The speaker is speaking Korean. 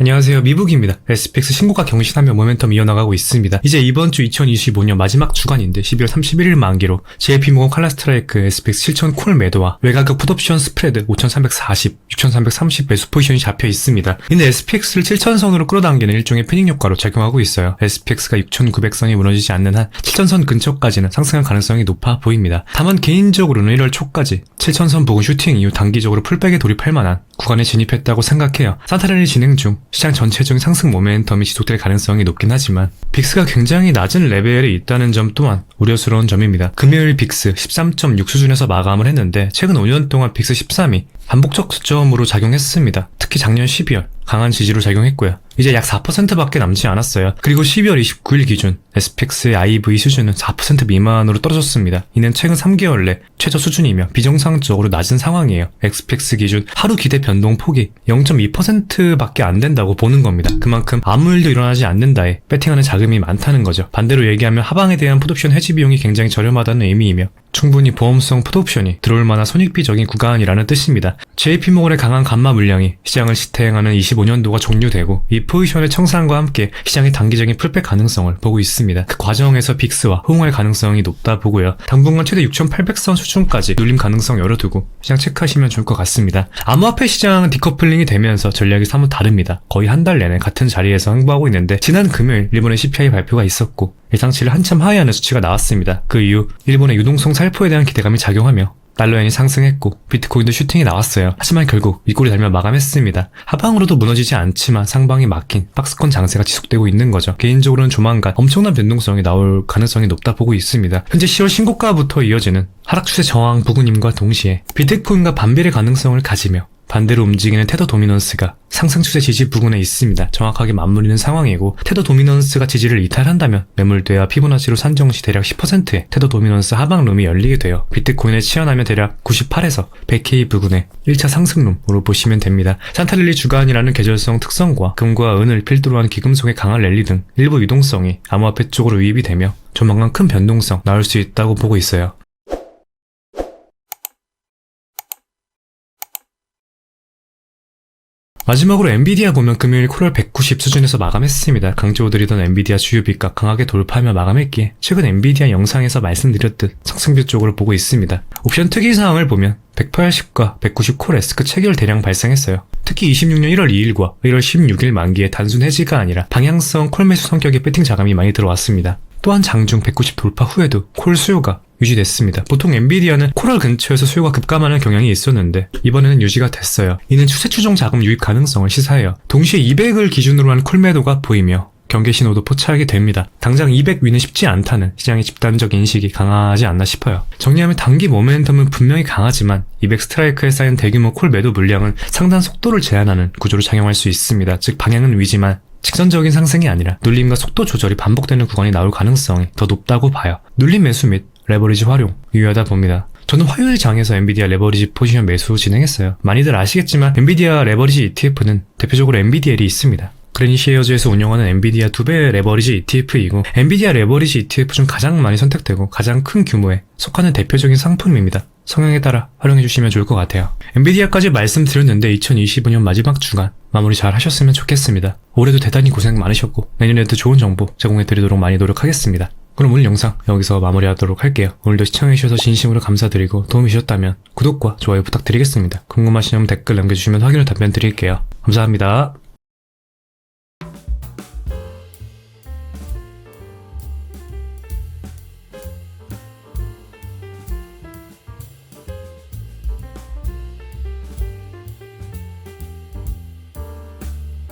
안녕하세요, 미북입니다. SPX 신고가 경신하며 모멘텀 이어나가고 있습니다. 이제 이번 주 2025년 마지막 주간인데 12월 31일 만기로 JP모건 칼라스트라이크 SPX 7000 콜 매도와 외곽의 풋옵션 스프레드 5340, 6330 매수 포지션이 잡혀 있습니다. 이는 SPX를 7000선으로 끌어당기는 일종의 패닉 효과로 작용하고 있어요. SPX가 6900선이 무너지지 않는 한 7000선 근처까지는 상승할 가능성이 높아 보입니다. 다만 개인적으로는 1월 초까지 7000선 부근 슈팅 이후 단기적으로 풀백에 돌입할 만한 구간에 진입했다고 생각해요. 산타랠리 진행 중 시장 전체적인 상승 모멘텀이 지속될 가능성이 높긴 하지만 빅스가 굉장히 낮은 레벨에 있다는 점 또한 우려스러운 점입니다. 금요일 빅스 13.6 수준에서 마감을 했는데 최근 5년 동안 빅스 13이 반복적 수점으로 작용했습니다. 특히 작년 12월 강한 지지로 작용했고요. 이제 약 4%밖에 남지 않았어요. 그리고 12월 29일 기준 SPX의 IV 수준은 4% 미만으로 떨어졌습니다. 이는 최근 3개월 내 최저 수준이며 비정상적으로 낮은 상황이에요. SPX 기준 하루 기대 변동 폭이 0.2%밖에 안 된다고 보는 겁니다. 그만큼 아무 일도 일어나지 않는다에 배팅하는 자금이 많다는 거죠. 반대로 얘기하면 하방에 대한 풋옵션 해지 비용이 굉장히 저렴하다는 의미이며 충분히 보험성 풋옵션이 들어올 만한 손익비적인 구간이라는 뜻입니다. JP모건의 강한 감마 물량이 시장을 지탱하는 25년도가 종료되고 이 포지션의 청산과 함께 시장의 단기적인 풀백 가능성을 보고 있습니다. 그 과정에서 빅스와 호응할 가능성이 높다 보고요. 당분간 최대 6800선 수준까지 눌림 가능성 열어두고 시장 체크하시면 좋을 것 같습니다. 암호화폐 시장은 디커플링이 되면서 전략이 사뭇 다릅니다. 거의 한 달 내내 같은 자리에서 행보하고 있는데 지난 금요일 일본의 CPI 발표가 있었고 예상치를 한참 하회하는 수치가 나왔습니다. 그 이후 일본의 유동성 살포에 대한 기대감이 작용하며 달러엔이 상승했고 비트코인도 슈팅이 나왔어요. 하지만 결국 윗골이 달며 마감했습니다. 하방으로도 무너지지 않지만 상방이 막힌 박스권 장세가 지속되고 있는 거죠. 개인적으로는 조만간 엄청난 변동성이 나올 가능성이 높다 보고 있습니다. 현재 10월 신고가부터 이어지는 하락 추세 저항 부근임과 동시에 비트코인과 반비례 가능성을 가지며 반대로 움직이는 테더 도미넌스가 상승 추세 지지 부근에 있습니다. 정확하게 맞물리는 상황이고 테더 도미넌스가 지지를 이탈한다면 매물대와 피보나치로 산정 시 대략 10%의 테더 도미넌스 하방룸이 열리게 돼요. 비트코인에 치환하면 대략 98에서 100K 부근의 1차 상승룸으로 보시면 됩니다. 산타랠리 주간이라는 계절성 특성과 금과 은을 필두로 한 기금속의 강한 랠리 등 일부 유동성이 암호화폐 쪽으로 유입이 되며 조만간 큰 변동성 나올 수 있다고 보고 있어요. 마지막으로 엔비디아 보면 금요일 콜월 190 수준에서 마감했습니다. 강조드리던 엔비디아 주요 빗각 강하게 돌파하며 마감했기에 최근 엔비디아 영상에서 말씀드렸듯 상승뷰 쪽으로 보고 있습니다. 옵션 특이사항을 보면 180과 190 콜 에스크 체결 대량 발생했어요. 특히 26년 1월 2일과 1월 16일 만기에 단순 해지가 아니라 방향성 콜 매수 성격의 배팅 자금이 많이 들어왔습니다. 또한 장중 190 돌파 후에도 콜 수요가 유지됐습니다. 보통 엔비디아는 콜월 근처에서 수요가 급감하는 경향이 있었는데 이번에는 유지가 됐어요. 이는 추세 추종 자금 유입 가능성을 시사해요. 동시에 200을 기준으로 한 콜 매도가 보이며 경계 신호도 포착하게 됩니다. 당장 200 위는 쉽지 않다는 시장의 집단적 인식이 강하지 않나 싶어요. 정리하면 단기 모멘텀은 분명히 강하지만 200 스트라이크에 쌓인 대규모 콜 매도 물량은 상단 속도를 제한하는 구조로 작용할 수 있습니다. 즉 방향은 위지만 직선적인 상승이 아니라 눌림과 속도 조절이 반복되는 구간이 나올 가능성이 더 높다고 봐요. 눌림 매수 및 레버리지 활용 유효하다 봅니다. 저는 화요일 장에서 엔비디아 레버리지 포지션 매수 진행했어요. 많이들 아시겠지만 엔비디아 레버리지 ETF는 대표적으로 엔비디엘이 있습니다. 그레니시에어즈에서 운영하는 엔비디아 2배 레버리지 ETF이고 엔비디아 레버리지 ETF 중 가장 많이 선택되고 가장 큰 규모에 속하는 대표적인 상품입니다. 성향에 따라 활용해주시면 좋을 것 같아요. 엔비디아까지 말씀드렸는데 2025년 마지막 주간 마무리 잘 하셨으면 좋겠습니다. 올해도 대단히 고생 많으셨고 내년에도 좋은 정보 제공해드리도록 많이 노력하겠습니다. 그럼 오늘 영상 여기서 마무리하도록 할게요. 오늘도 시청해주셔서 진심으로 감사드리고 도움이 되셨다면 구독과 좋아요 부탁드리겠습니다. 궁금하시면 댓글 남겨주시면 확인을 답변 드릴게요. 감사합니다.